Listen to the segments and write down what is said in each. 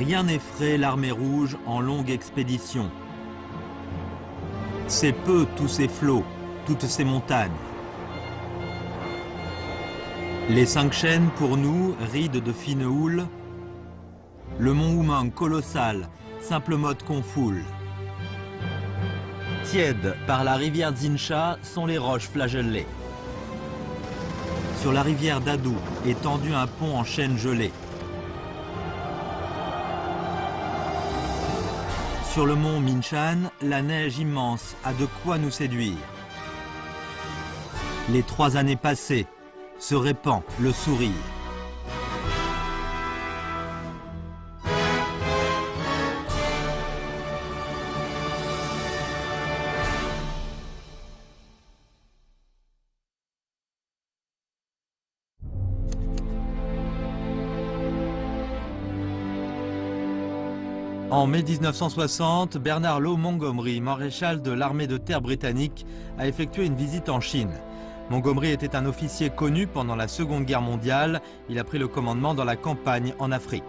Rien n'effraie l'armée rouge en longue expédition. C'est peu tous ces flots, toutes ces montagnes. Les 5 chaînes pour nous, rides de fine houle. Le mont Oumang colossal, simple mode qu'on foule. Tièdes par la rivière Zinsha sont les roches flagellées. Sur la rivière Dadou est tendu un pont en chêne gelé. Sur le mont Minshan, la neige immense a de quoi nous séduire. Les 3 années passées, se répand le sourire. En mai 1960, Bernard Law Montgomery, maréchal de l'armée de terre britannique, a effectué une visite en Chine. Montgomery était un officier connu pendant la Seconde Guerre mondiale. Il a pris le commandement dans la campagne en Afrique.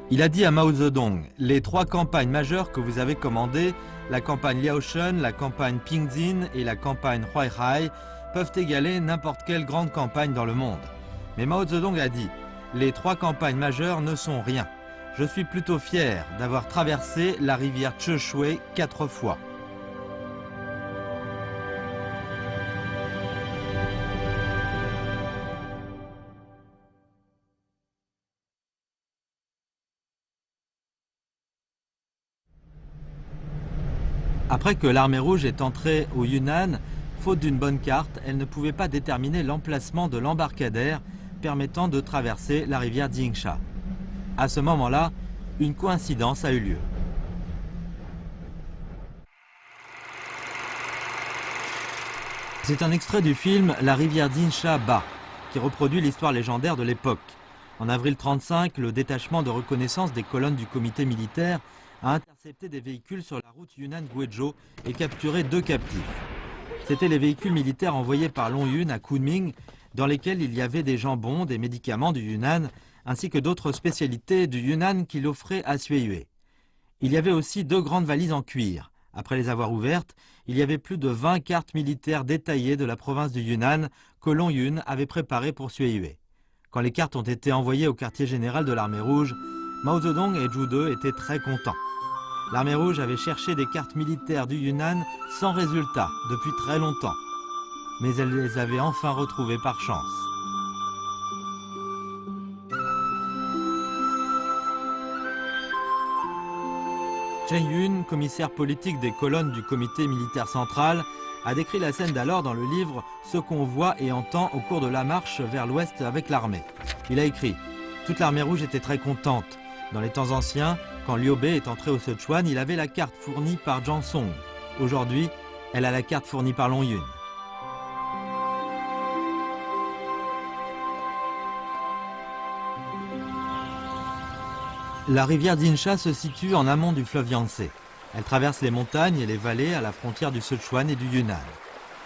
Il a dit à Mao Zedong, les 3 campagnes majeures que vous avez commandées, la campagne Liaoshen, la campagne Pingzin et la campagne Huaihai, peuvent égaler n'importe quelle grande campagne dans le monde. Mais Mao Zedong a dit, les 3 campagnes majeures ne sont rien. Je suis plutôt fier d'avoir traversé la rivière Cheshui 4 fois. Après que l'armée rouge est entrée au Yunnan, faute d'une bonne carte, elle ne pouvait pas déterminer l'emplacement de l'embarcadère permettant de traverser la rivière Zinsha. À ce moment-là, une coïncidence a eu lieu. C'est un extrait du film La rivière Zinsha Ba, qui reproduit l'histoire légendaire de l'époque. En avril 1935, le détachement de reconnaissance des colonnes du comité militaire a intercepté des véhicules sur la route Yunnan-Guizhou et capturé 2 captifs. C'étaient les véhicules militaires envoyés par Long Yun à Kunming, dans lesquels il y avait des jambons, des médicaments du Yunnan, ainsi que d'autres spécialités du Yunnan qu'il offrait à Xueyue. Il y avait aussi 2 grandes valises en cuir. Après les avoir ouvertes, il y avait plus de 20 cartes militaires détaillées de la province du Yunnan que Long Yun avait préparées pour Xueyue. Quand les cartes ont été envoyées au quartier général de l'armée rouge, Mao Zedong et Zhu De étaient très contents. L'armée rouge avait cherché des cartes militaires du Yunnan sans résultat depuis très longtemps. Mais elle les avait enfin retrouvées par chance. Chen Yun, commissaire politique des colonnes du comité militaire central, a décrit la scène d'alors dans le livre « Ce qu'on voit et entend au cours de la marche vers l'ouest avec l'armée ». Il a écrit « Toute l'armée rouge était très contente. Dans les temps anciens, quand Liu Bei est entré au Sichuan, il avait la carte fournie par Zhang Song. Aujourd'hui, elle a la carte fournie par Long Yun. » La rivière Zinsha se situe en amont du fleuve Yangtze. Elle traverse les montagnes et les vallées à la frontière du Sichuan et du Yunnan.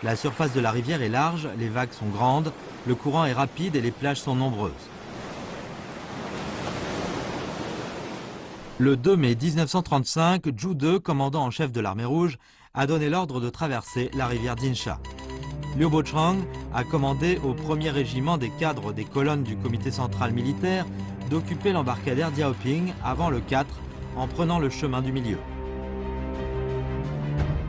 La surface de la rivière est large, les vagues sont grandes, le courant est rapide et les plages sont nombreuses. Le 2 mai 1935, Zhu De, commandant en chef de l'armée rouge, a donné l'ordre de traverser la rivière Zinsha. Liu Bochang a commandé au 1er régiment des cadres des colonnes du comité central militaire d'occuper l'embarcadère Diaoping avant le 4 en prenant le chemin du milieu.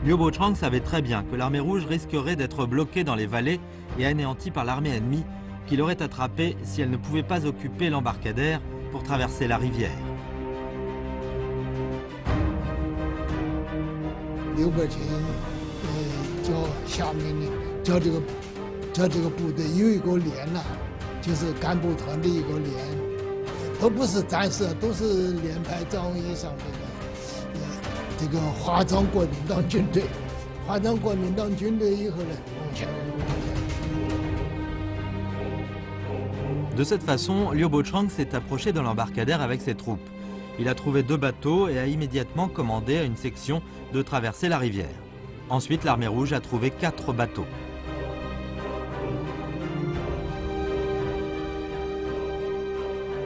Liu Bochang savait très bien que l'armée rouge risquerait d'être bloquée dans les vallées et anéantie par l'armée ennemie qui l'aurait attrapée si elle ne pouvait pas occuper l'embarcadère pour traverser la rivière. Liu Bochang 下命令，叫这个部队有一个连呐，就是干部团的一个连，都不是战士，都是连排长以上这个华藏国民党军队，华藏国民党军队以后呢，往前。De cette façon, Liu Bochang s'est approché de l'embarcadère avec ses troupes. Il a trouvé 2 bateaux et a immédiatement commandé à une section de traverser la rivière. Ensuite, l'armée rouge a trouvé 4 bateaux.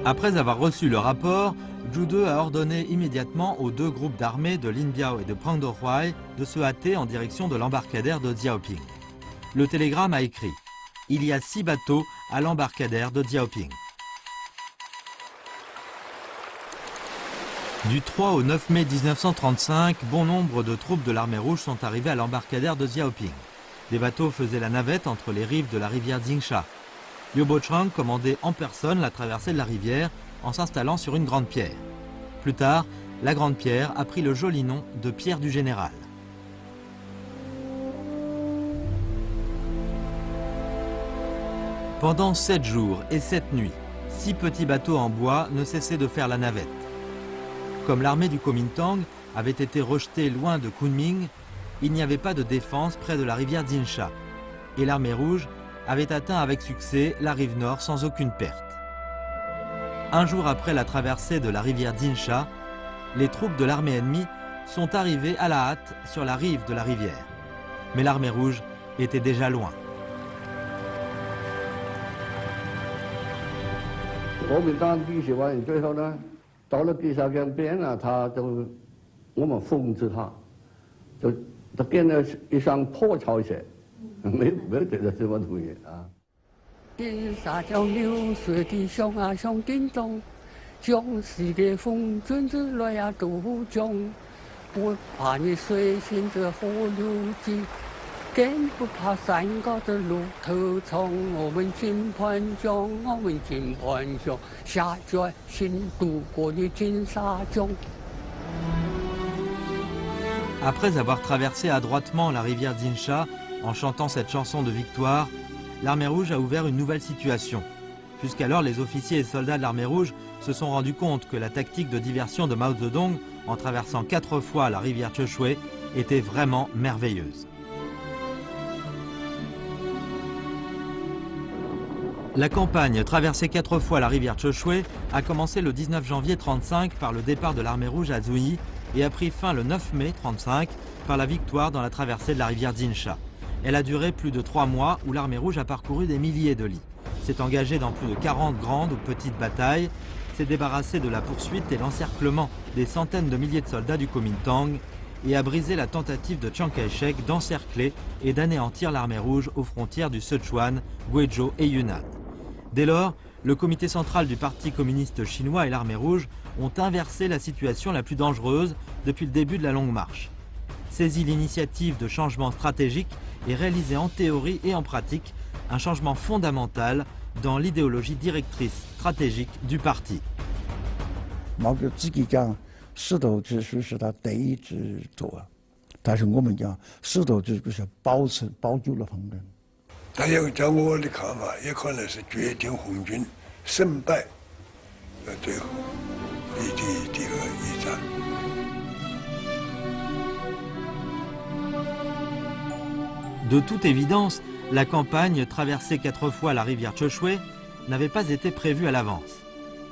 Après avoir reçu le rapport, Zhu De a ordonné immédiatement aux deux groupes d'armées de Lin Biao et de Pang Dehuai de se hâter en direction de l'embarcadère de Xiaoping. Le télégramme a écrit « Il y a 6 bateaux à l'embarcadère de Xiaoping ». Du 3 au 9 mai 1935, bon nombre de troupes de l'armée rouge sont arrivées à l'embarcadère de Xiaoping. Des bateaux faisaient la navette entre les rives de la rivière Jingsha. Liu Bochang commandait en personne la traversée de la rivière en s'installant sur une grande pierre. Plus tard, la grande pierre a pris le joli nom de pierre du général. Pendant 7 jours et 7 nuits, 6 petits bateaux en bois ne cessaient de faire la navette. Comme l'armée du Kuomintang avait été rejetée loin de Kunming, il n'y avait pas de défense près de la rivière Jingsha. Et l'armée rouge avait atteint avec succès la rive nord sans aucune perte. Un jour après la traversée de la rivière Jingsha, les troupes de l'armée ennemie sont arrivées à la hâte sur la rive de la rivière. Mais l'armée rouge était déjà loin. Après avoir traversé adroitement la rivière Jingsha en chantant cette chanson de victoire, l'armée rouge a ouvert une nouvelle situation. Jusqu'alors, les officiers et soldats de l'armée rouge se sont rendus compte que la tactique de diversion de Mao Zedong, en traversant 4 fois la rivière Cheshui, était vraiment merveilleuse. La campagne traverser 4 fois la rivière Cheshui a commencé le 19 janvier 1935 par le départ de l'armée rouge à Zuyi et a pris fin le 9 mai 1935 par la victoire dans la traversée de la rivière Jingsha. Elle a duré plus de 3 mois où l'armée rouge a parcouru des milliers de lits, s'est engagée dans plus de 40 grandes ou petites batailles, s'est débarrassée de la poursuite et l'encerclement des centaines de milliers de soldats du Kuomintang et a brisé la tentative de Chiang Kai-shek d'encercler et d'anéantir l'armée rouge aux frontières du Sichuan, Guizhou et Yunnan. Dès lors, le comité central du Parti communiste chinois et l'armée rouge ont inversé la situation la plus dangereuse depuis le début de la Longue Marche. Saisi l'initiative de changement stratégique et réalisé en théorie et en pratique un changement fondamental dans l'idéologie directrice stratégique du parti. 毛主席自己讲，石头之书是他第一之作，但是我们讲石头之书是保救了红军。但要照我的看法，也可能是决定红军胜败的最后第二一战。 De toute évidence, la campagne traverser 4 fois la rivière Cheshui n'avait pas été prévue à l'avance,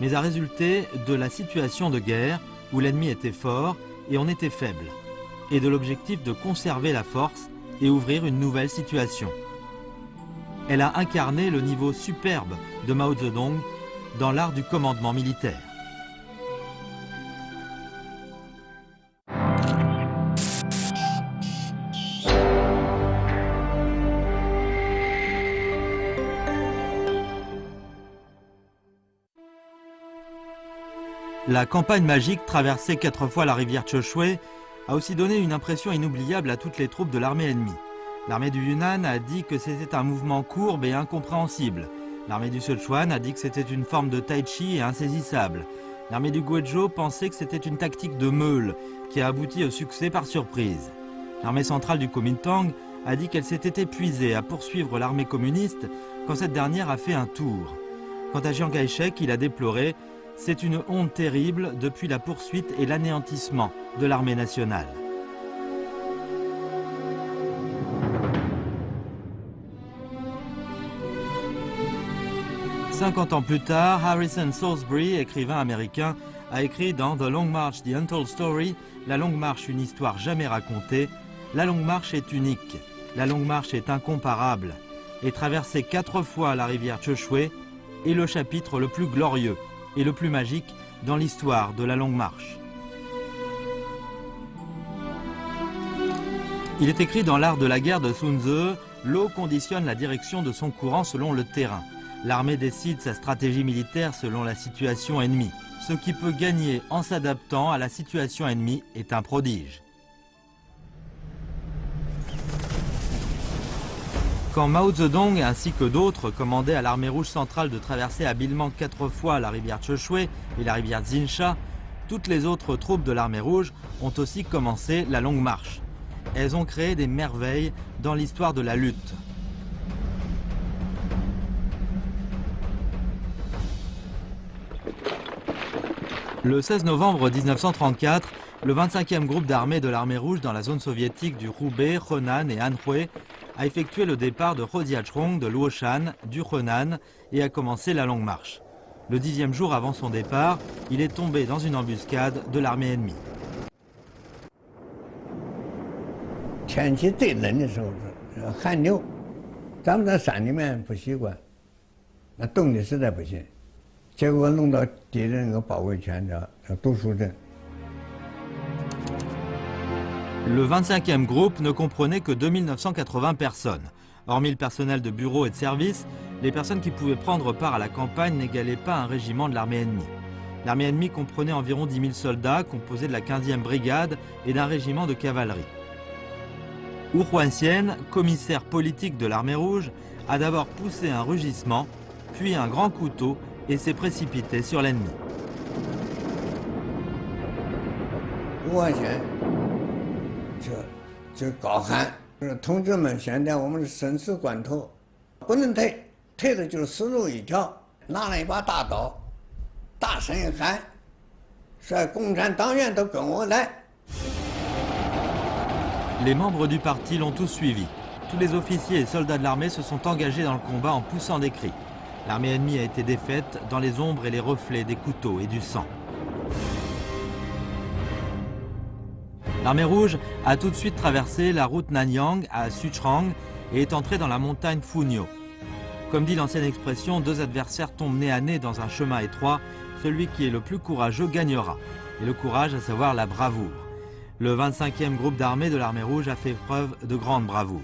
mais a résulté de la situation de guerre où l'ennemi était fort et on était faible, et de l'objectif de conserver la force et ouvrir une nouvelle situation. Elle a incarné le niveau superbe de Mao Zedong dans l'art du commandement militaire. La campagne magique traverser 4 fois la rivière Cheshui a aussi donné une impression inoubliable à toutes les troupes de l'armée ennemie. L'armée du Yunnan a dit que c'était un mouvement courbe et incompréhensible. L'armée du Sichuan a dit que c'était une forme de tai chi et insaisissable. L'armée du Guizhou pensait que c'était une tactique de meule qui a abouti au succès par surprise. L'armée centrale du Kuomintang a dit qu'elle s'était épuisée à poursuivre l'armée communiste quand cette dernière a fait un tour. Quant à Chiang Kai-shek, il a déploré « C'est une honte terrible depuis la poursuite et l'anéantissement de l'armée nationale ». Cinquante ans plus tard, Harrison Salisbury, écrivain américain, a écrit dans The Long March, The Untold Story, La Longue Marche, une histoire jamais racontée. La Longue Marche est unique, la Longue Marche est incomparable, et traverser 4 fois la rivière Cheshui est le chapitre le plus glorieux et le plus magique dans l'histoire de la Longue Marche. Il est écrit dans l'art de la guerre de Sun Tzu, l'eau conditionne la direction de son courant selon le terrain. L'armée décide sa stratégie militaire selon la situation ennemie. Ce qui peut gagner en s'adaptant à la situation ennemie est un prodige. Quand Mao Zedong ainsi que d'autres commandaient à l'armée rouge centrale de traverser habilement 4 fois la rivière Cheshui et la rivière Zinsha, toutes les autres troupes de l'armée rouge ont aussi commencé la longue marche. Elles ont créé des merveilles dans l'histoire de la lutte. Le 16 novembre 1934, le 25e groupe d'armée de l'armée rouge dans la zone soviétique du Hubei, Henan et Anhui a effectué le départ de Hodiachong, de Luoshan, du Henan et a commencé la longue marche. Le 10e jour avant son départ, il est tombé dans une embuscade de l'armée ennemie. 天气最冷的时候是寒流，咱们在山里面不习惯，那冻的实在不行，结果弄到敌人那个包围圈叫读书镇。 Le 25e groupe ne comprenait que 2980 personnes. Hormis le personnel de bureau et de service, les personnes qui pouvaient prendre part à la campagne n'égalaient pas un régiment de l'armée ennemie. L'armée ennemie comprenait environ 10 000 soldats composés de la 15e brigade et d'un régiment de cavalerie. Hu Huanxian, commissaire politique de l'armée rouge, a d'abord poussé un rugissement, puis un grand couteau et s'est précipité sur l'ennemi. 就高喊：“同志们，现在我们是生死关头，不能退，退的就是死路一条。”拿了一把大刀，大声一喊：“说共产党员都跟我来！” Les membres du parti l'ont tous suivi. Tous les officiers et soldats de l'armée se sont engagés dans le combat en poussant des cris. L'armée ennemie a été défaite dans les ombres et les reflets des couteaux et du sang. L'armée rouge a tout de suite traversé la route Nanyang à Suchang et est entrée dans la montagne Funyo. Comme dit l'ancienne expression, deux adversaires tombent nez à nez dans un chemin étroit. Celui qui est le plus courageux gagnera. Et le courage, à savoir la bravoure. Le 25e groupe d'armée de l'armée rouge a fait preuve de grande bravoure.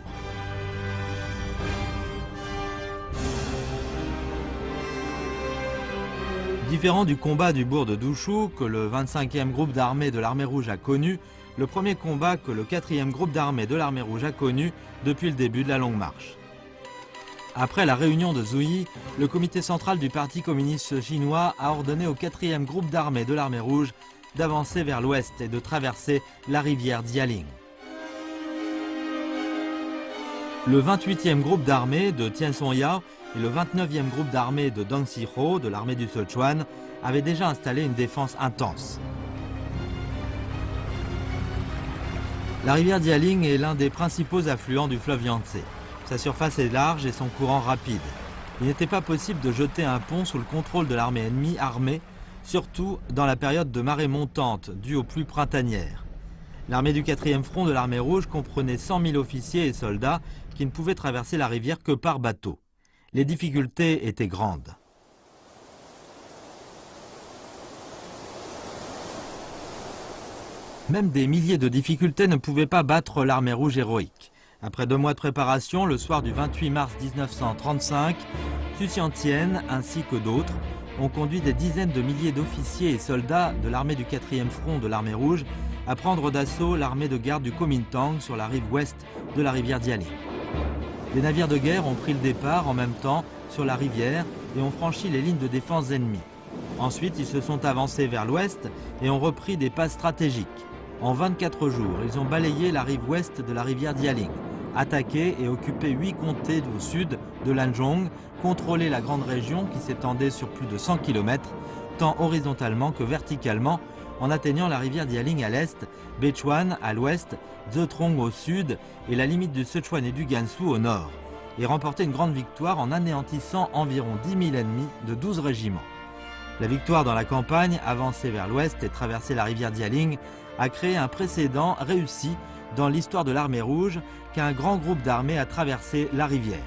Différent du combat du bourg de Dushu que le 25e groupe d'armée de l'armée rouge a connu, le premier combat que le 4e groupe d'armée de l'armée rouge a connu depuis le début de la longue marche. Après la réunion de Zuyi, le comité central du Parti communiste chinois a ordonné au 4e groupe d'armée de l'armée rouge d'avancer vers l'ouest et de traverser la rivière Jialing. Le 28e groupe d'armée de Tien Son-ya et le 29e groupe d'armée de Dong Si-ho de l'armée du Sichuan avaient déjà installé une défense intense. La rivière Jialing est l'un des principaux affluents du fleuve Yangtze. Sa surface est large et son courant rapide. Il n'était pas possible de jeter un pont sous le contrôle de l'armée ennemie armée, surtout dans la période de marée montante due aux pluies printanières. L'armée du 4e front de l'armée rouge comprenait 100 000 officiers et soldats qui ne pouvaient traverser la rivière que par bateau. Les difficultés étaient grandes. Même des milliers de difficultés ne pouvaient pas battre l'armée rouge héroïque. Après 2 mois de préparation, le soir du 28 mars 1935, Xu Xiantien ainsi que d'autres ont conduit des dizaines de milliers d'officiers et soldats de l'armée du 4e front de l'armée rouge à prendre d'assaut l'armée de garde du Kuomintang sur la rive ouest de la rivière Jialing. Des navires de guerre ont pris le départ en même temps sur la rivière et ont franchi les lignes de défense ennemies. Ensuite, ils se sont avancés vers l'ouest et ont repris des passes stratégiques. En 24 jours, ils ont balayé la rive ouest de la rivière Jialing, attaqué et occupé 8 comtés au sud de l'Anzhong, contrôlé la grande région qui s'étendait sur plus de 100 km, tant horizontalement que verticalement, en atteignant la rivière Jialing à l'est, Bechuan à l'ouest, Zetrong au sud et la limite du Sichuan et du Gansu au nord, et remporté une grande victoire en anéantissant environ 10 000 ennemis de 12 régiments. La victoire dans la campagne, avancée vers l'ouest et traversée la rivière Jialing, a créé un précédent réussi dans l'histoire de l'armée rouge qu'un grand groupe d'armées a traversé la rivière.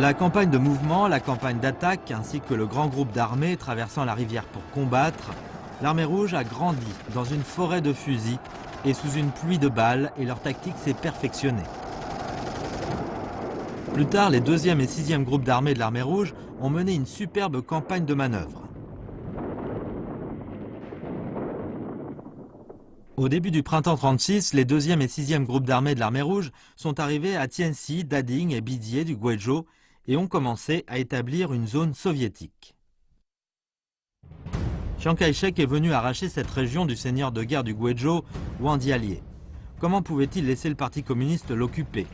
La campagne de mouvement, la campagne d'attaque, ainsi que le grand groupe d'armées traversant la rivière pour combattre, l'armée rouge a grandi dans une forêt de fusils et sous une pluie de balles, et leur tactique s'est perfectionnée. Plus tard, les 2e et 6e groupes d'armées de l'armée rouge ont mené une superbe campagne de manœuvre. Au début du printemps 36, les 2e et 6e groupes d'armées de l'armée rouge sont arrivés à Tianxi, Dading et Bidié du Guizhou et ont commencé à établir une zone soviétique. Chiang Kai-shek est venu arracher cette région du seigneur de guerre du Guizhou, Wang Dialie. Comment pouvait-il laisser le parti communiste l'occuper?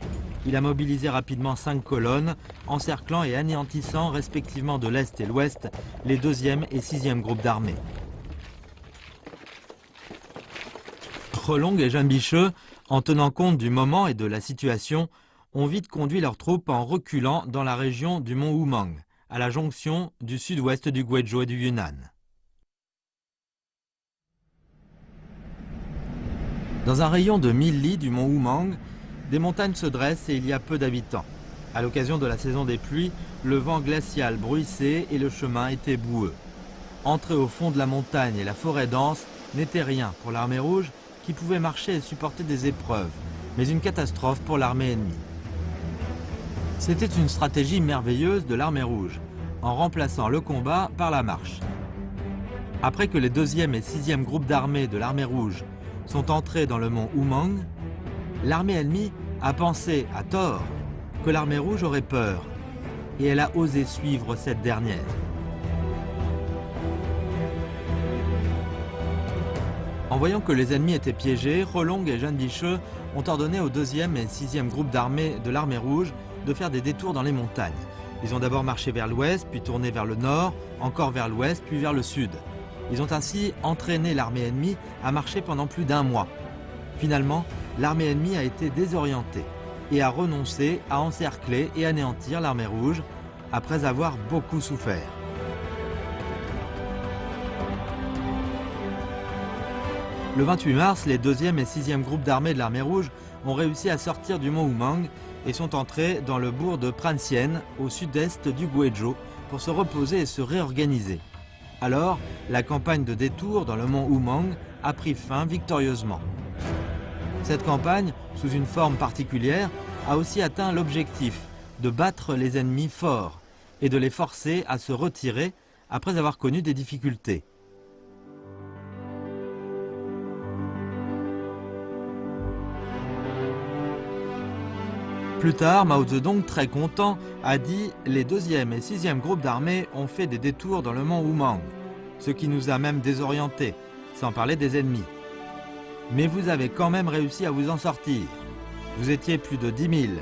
Il a mobilisé rapidement 5 colonnes, encerclant et anéantissant respectivement de l'Est et l'Ouest les 2e et 6e groupes d'armées. Relong et Jean Bicheux, en tenant compte du moment et de la situation, ont vite conduit leurs troupes en reculant dans la région du mont Wumang, à la jonction du sud-ouest du Guizhou et du Yunnan. Dans un rayon de 1000 li du mont Wumang, des montagnes se dressent et il y a peu d'habitants. À l'occasion de la saison des pluies, le vent glacial bruissait et le chemin était boueux. Entrer au fond de la montagne et la forêt dense n'était rien pour l'armée rouge, qui pouvait marcher et supporter des épreuves, mais une catastrophe pour l'armée ennemie. C'était une stratégie merveilleuse de l'armée rouge, en remplaçant le combat par la marche. Après que les 2e et 6e groupes d'armées de l'armée rouge sont entrés dans le mont Wumang, l'armée ennemie a pensé, à tort, que l'armée rouge aurait peur, et elle a osé suivre cette dernière. En voyant que les ennemis étaient piégés, Relong et Jean Bicheux ont ordonné aux 2e et 6e groupes d'armées de l'armée rouge de faire des détours dans les montagnes. Ils ont d'abord marché vers l'ouest, puis tourné vers le nord, encore vers l'ouest, puis vers le sud. Ils ont ainsi entraîné l'armée ennemie à marcher pendant plus d'1 mois. Finalement, l'armée ennemie a été désorientée et a renoncé à encercler et anéantir l'armée rouge après avoir beaucoup souffert. Le 28 mars, les 2e et 6e groupes d'armées de l'armée rouge ont réussi à sortir du mont Wumang et sont entrés dans le bourg de Pransien, au sud-est du Guizhou, pour se reposer et se réorganiser. Alors, la campagne de détour dans le mont Wumang a pris fin victorieusement. Cette campagne, sous une forme particulière, a aussi atteint l'objectif de battre les ennemis forts et de les forcer à se retirer après avoir connu des difficultés. Plus tard, Mao Zedong, très content, a dit « Les 2e et 6e groupes d'armées ont fait des détours dans le mont Wumang, ce qui nous a même désorientés, sans parler des ennemis. Mais vous avez quand même réussi à vous en sortir. Vous étiez plus de 10 000,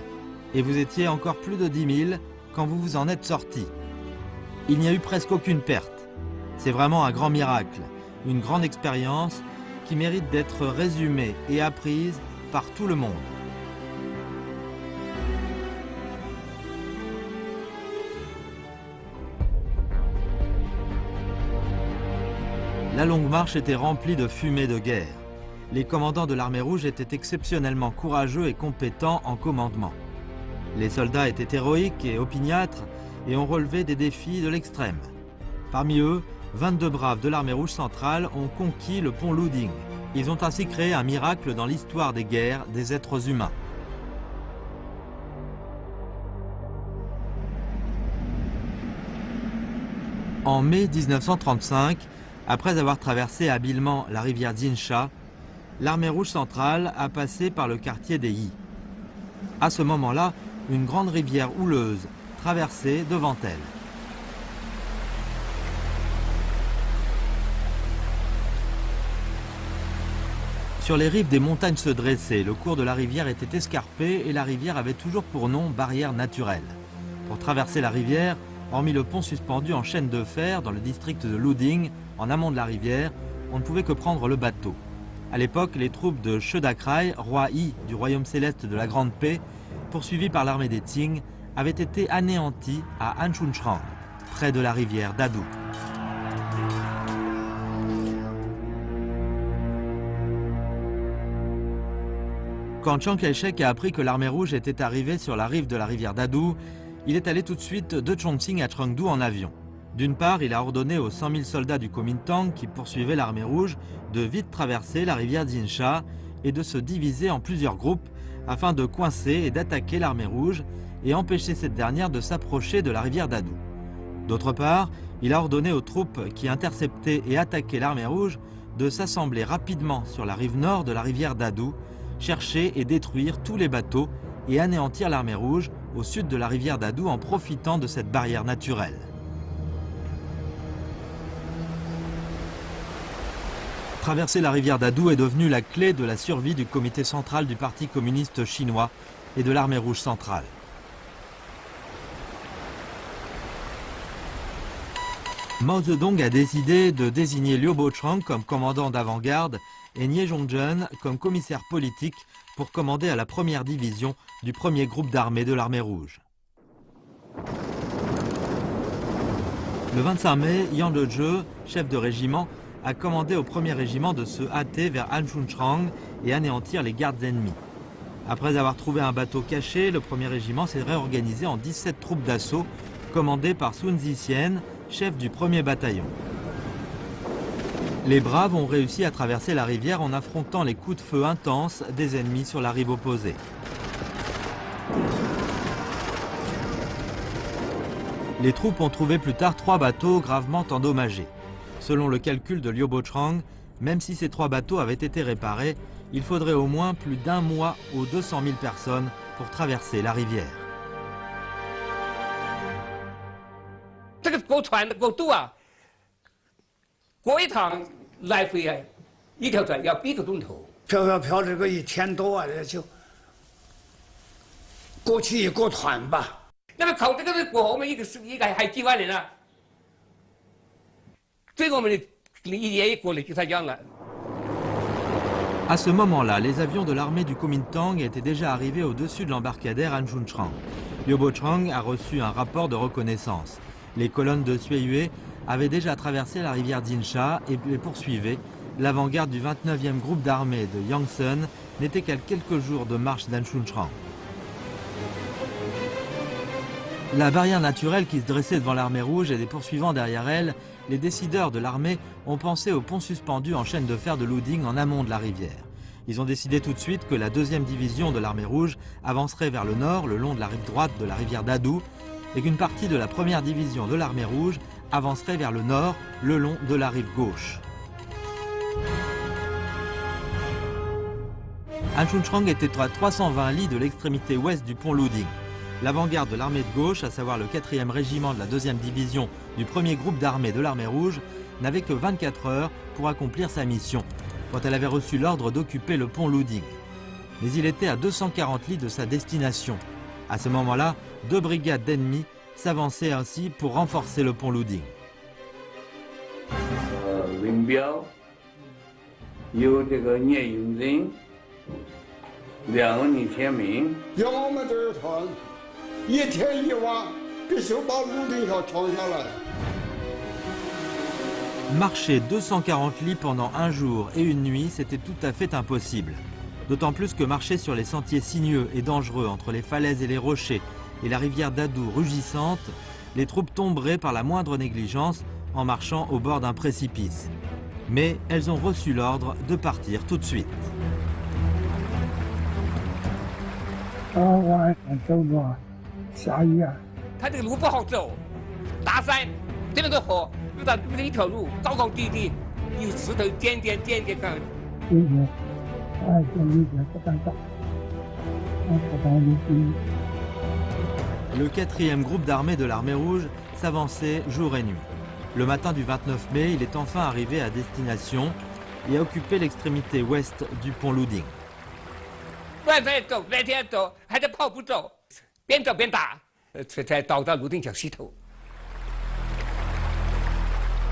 et vous étiez encore plus de 10 000 quand vous vous en êtes sortis. Il n'y a eu presque aucune perte. C'est vraiment un grand miracle, une grande expérience qui mérite d'être résumée et apprise par tout le monde. » La longue marche était remplie de fumée de guerre. Les commandants de l'armée rouge étaient exceptionnellement courageux et compétents en commandement. Les soldats étaient héroïques et opiniâtres et ont relevé des défis de l'extrême. Parmi eux, 22 braves de l'armée rouge centrale ont conquis le pont Luding. Ils ont ainsi créé un miracle dans l'histoire des guerres des êtres humains. En mai 1935, après avoir traversé habilement la rivière Dinsha, l'armée rouge centrale a passé par le quartier des Yi. À ce moment-là, une grande rivière houleuse traversait devant elle. Sur les rives des montagnes se dressaient, le cours de la rivière était escarpé et la rivière avait toujours pour nom barrière naturelle. Pour traverser la rivière, hormis le pont suspendu en chaîne de fer dans le district de Luding, en amont de la rivière, on ne pouvait que prendre le bateau. À l'époque, les troupes de Shedakrai, roi Yi du royaume céleste de la Grande Paix, poursuivies par l'armée des Qing, avaient été anéanties à Anshunchang, près de la rivière Dadu. Quand Chiang Kai-shek a appris que l'armée rouge était arrivée sur la rive de la rivière Dadu, il est allé tout de suite de Chongqing à Chengdu en avion. D'une part, il a ordonné aux 100 000 soldats du Kuomintang qui poursuivaient l'armée rouge de vite traverser la rivière Dinsha et de se diviser en plusieurs groupes afin de coincer et d'attaquer l'armée rouge et empêcher cette dernière de s'approcher de la rivière Dadu. D'autre part, il a ordonné aux troupes qui interceptaient et attaquaient l'armée rouge de s'assembler rapidement sur la rive nord de la rivière Dadu, chercher et détruire tous les bateaux et anéantir l'armée rouge au sud de la rivière Dadu en profitant de cette barrière naturelle. Traverser la rivière Dadu est devenue la clé de la survie du comité central du Parti communiste chinois et de l'armée rouge centrale. Mao Zedong a décidé de désigner Liu Bochang comme commandant d'avant-garde et Nie Zhongzhen comme commissaire politique pour commander à la première division du premier groupe d'armée de l'armée rouge. Le 25 mai, Yang Lezhe, chef de régiment, a commandé au premier régiment de se hâter vers Anshunchang et anéantir les gardes ennemis. Après avoir trouvé un bateau caché, le premier régiment s'est réorganisé en 17 troupes d'assaut commandées par Sun Zixien, chef du premier bataillon. Les braves ont réussi à traverser la rivière en affrontant les coups de feu intenses des ennemis sur la rive opposée. Les troupes ont trouvé plus tard 3 bateaux gravement endommagés. Selon le calcul de Liu Bochang, même si ces 3 bateaux avaient été réparés, il faudrait au moins plus d'1 mois aux 200 000 personnes pour traverser la rivière. 这个过船的过渡啊，过一趟来回啊，一条船要1个钟头。漂这个1天多啊，就过去一个团吧。那么靠这个过我们一个还几万人啊，对我们的一年一过了就才讲了。 À ce moment-là, les avions de l'armée du Kuomintang étaient déjà arrivés au-dessus de l'embarcadère Anshunchang. Liu Bochang a reçu un rapport de reconnaissance. Les colonnes de Suiyue avaient déjà traversé la rivière Dinsha et les poursuivaient. L'avant-garde du 29e groupe d'armée de Yangsun n'était qu'à quelques jours de marche d'Anshunchang. La barrière naturelle qui se dressait devant l'armée rouge et les poursuivants derrière elle, les décideurs de l'armée ont pensé au pont suspendu en chaîne de fer de Luding en amont de la rivière. Ils ont décidé tout de suite que la 2e division de l'armée rouge avancerait vers le nord, le long de la rive droite de la rivière Dadu, et qu'une partie de la 1re division de l'armée rouge avancerait vers le nord, le long de la rive gauche. Anshunchang était à 320 lis de l'extrémité ouest du pont Luding. L'avant-garde de l'armée de gauche, à savoir le 4e régiment de la 2e division du 1er groupe d'armée de l'armée rouge, n'avait que 24 heures pour accomplir sa mission, quand elle avait reçu l'ordre d'occuper le pont Luding. Mais il était à 240 lis de sa destination. À ce moment-là, 2 brigades d'ennemis s'avançaient ainsi pour renforcer le pont Luding. Marcher 240 lis pendant un jour et une nuit, c'était tout à fait impossible. D'autant plus que marcher sur les sentiers sinueux et dangereux entre les falaises et les rochers et la rivière Dadu rugissante, les troupes tomberaient par la moindre négligence en marchant au bord d'un précipice. Mais elles ont reçu l'ordre de partir tout de suite. 它这个路不好走，大山，这边的河，遇到这么一条路，高高低低，有石头点点看。Le 4e groupe d'armée de l'armée rouge s'avançait jour et nuit. Le matin du 29 mai, il est enfin arrivé à destination et a occupé l'extrémité ouest du pont Luding. 白天走，还得跑步走，边走边打，才到泸定桥西头。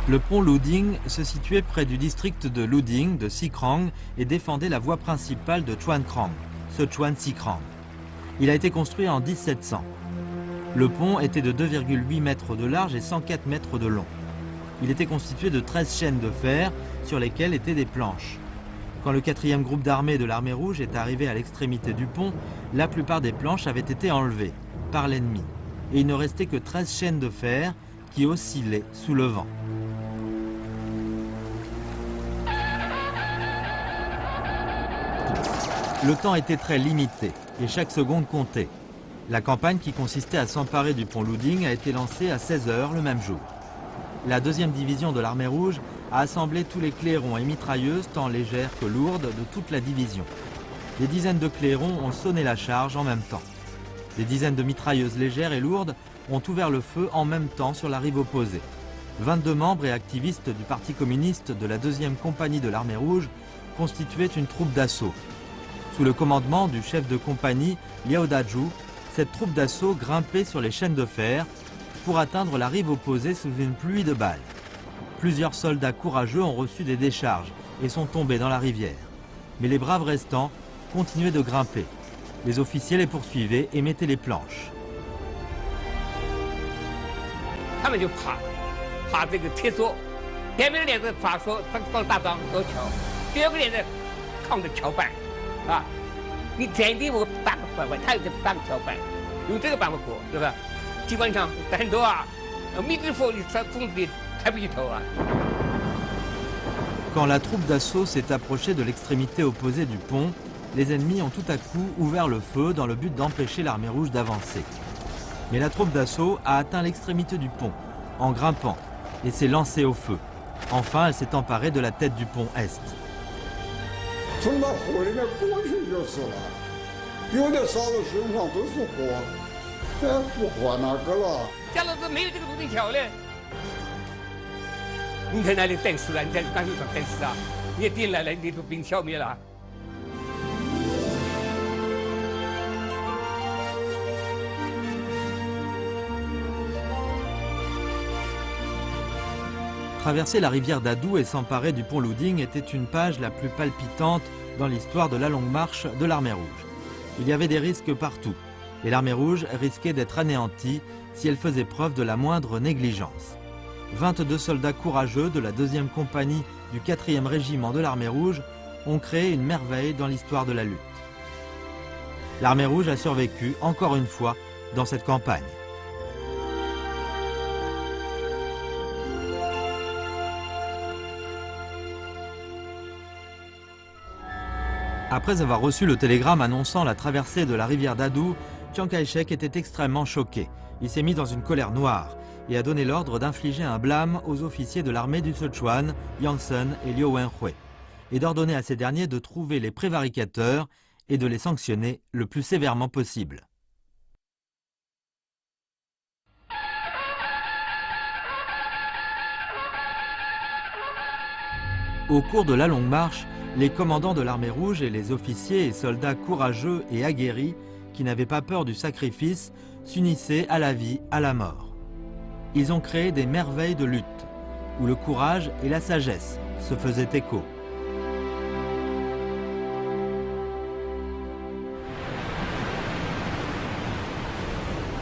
Le pont Luding se situait près du district de Luding, de Sikrang, et défendait la voie principale de Chuankrang, Sichuan-Sikrang. Il a été construit en 1700. Le pont était de 2,8 mètres de large et 104 mètres de long. Il était constitué de 13 chaînes de fer sur lesquelles étaient des planches. Quand le 4e groupe d'armée de l'armée rouge est arrivé à l'extrémité du pont, la plupart des planches avaient été enlevées par l'ennemi et il ne restait que 13 chaînes de fer qui oscillaient sous le vent. Le temps était très limité et chaque seconde comptait. La campagne qui consistait à s'emparer du pont Louding a été lancée à 16 h le même jour. La 2e division de l'armée rouge a assemblé tous les clairons et mitrailleuses, tant légères que lourdes, de toute la division. Des dizaines de clairons ont sonné la charge en même temps. Des dizaines de mitrailleuses légères et lourdes ont ouvert le feu en même temps sur la rive opposée. 22 membres et activistes du Parti communiste de la 2e compagnie de l'armée rouge constituaient une troupe d'assaut. Sous le commandement du chef de compagnie, Liao Dazhu, cette troupe d'assaut grimpait sur les chaînes de fer pour atteindre la rive opposée sous une pluie de balles. Plusieurs soldats courageux ont reçu des décharges et sont tombés dans la rivière. Mais les braves restants continuaient de grimper. Les officiers les poursuivaient et mettaient les planches. 他们就爬这个铁索，前面的连是爬索，放大桩高桥，第二个连是扛着桥板，啊，你前地我搭个板板，他有这搭个桥板，用这个办不过，是吧？基本上很多啊，密支佛的种子抬不起头啊。 Quand la troupe d'assaut s'est approchée de l'extrémité opposée du pont, les ennemis ont tout à coup ouvert le feu dans le but d'empêcher l'armée rouge d'avancer. Mais la troupe d'assaut a atteint l'extrémité du pont, en grimpant, et s'est lancée au feu. Enfin, elle s'est emparée de la tête du pont Est. 冲到火里面过去就是了，有的烧到身上都是火，不管那个了。假如是没有这个路桥呢，你在那里等死啊！你在钢路上等死啊！你点来了，你都被消灭了。 Traverser la rivière d'Adou et s'emparer du pont Louding était une page la plus palpitante dans l'histoire de la longue marche de l'armée rouge. Il y avait des risques partout, et l'armée rouge risquait d'être anéantie si elle faisait preuve de la moindre négligence. 22 soldats courageux de la 2e compagnie du 4e régiment de l'armée rouge ont créé une merveille dans l'histoire de la lutte. L'armée rouge a survécu, encore une fois, dans cette campagne. Après avoir reçu le télégramme annonçant la traversée de la rivière d'Adou, Chiang Kai-shek était extrêmement choqué. Il s'est mis dans une colère noire et a donné l'ordre d'infliger un blâme aux officiers de l'armée du Sichuan, Yang-sen et Liu Wenhui, et d'ordonner à ces derniers de trouver les prévaricateurs et de les sanctionner le plus sévèrement possible. Au cours de la longue marche, les commandants de l'armée rouge et les officiers et soldats courageux et aguerris, qui n'avaient pas peur du sacrifice, s'unissaient à la vie, à la mort. Ils ont créé des merveilles de lutte, où le courage et la sagesse se faisaient écho.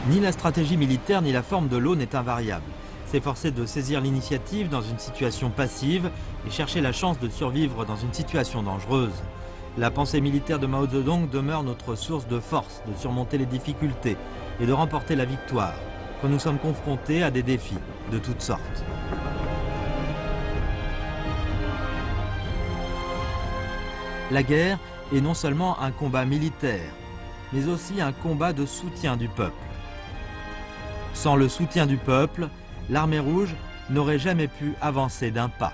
Ni la stratégie militaire ni la forme de l'eau n'est invariable. S'efforcer de saisir l'initiative dans une situation passive et chercher la chance de survivre dans une situation dangereuse. La pensée militaire de Mao Zedong demeure notre source de force, de surmonter les difficultés et de remporter la victoire quand nous sommes confrontés à des défis de toutes sortes. La guerre est non seulement un combat militaire, mais aussi un combat de soutien du peuple. Sans le soutien du peuple, l'armée rouge n'aurait jamais pu avancer d'un pas.